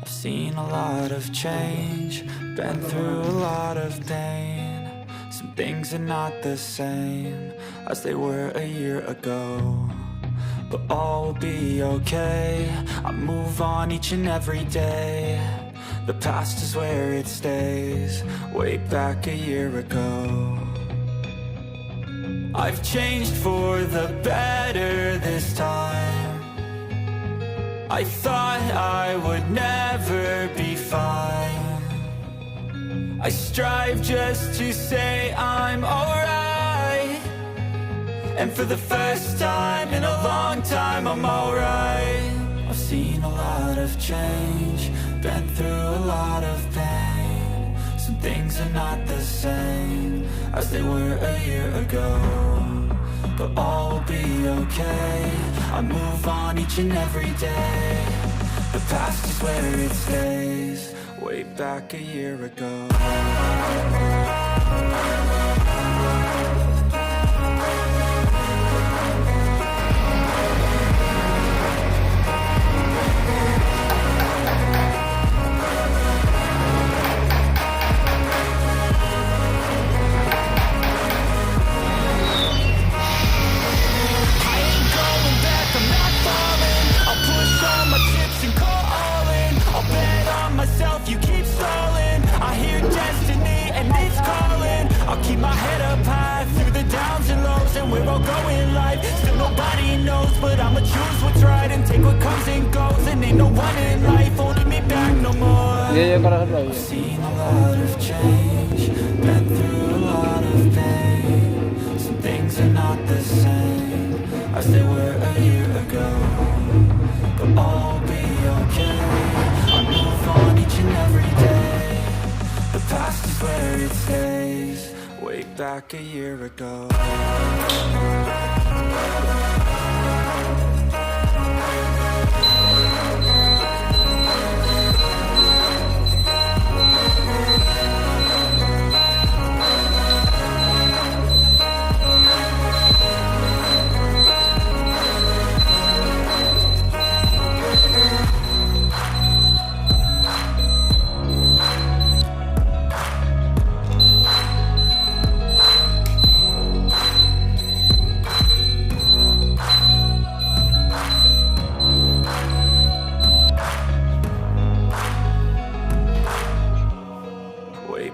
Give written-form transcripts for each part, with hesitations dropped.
I've seen a lot of change, been through a lot of pain. Some things are not the same as they were a year ago, but all will be okay. I move on each and every day. The past is where it stays, way back a year ago. I've changed for the better this time. I thought I would never be fine. I strive just to say I'm alright, and for the first time in a long time I'm alright. I've seen a lot of change, been through a lot of pain. Some things are not the same as they were a year ago, but all will be okay. I move on each and every day. The past is where it stays, way back a year ago. You keep stalling, I hear destiny and it's calling. I'll keep my head up high through the downs and lows, and we're all going life. Still nobody knows, but I'ma choose what's right and take what comes and goes. And ain't no one in life holding me back no more. I've seen a lot of change, been through a lot of pain. Some things are not the same as they were a year ago, but all will be okay. I move on each and every day. The past is where it stays, way back a year ago.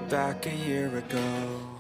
Back a year ago.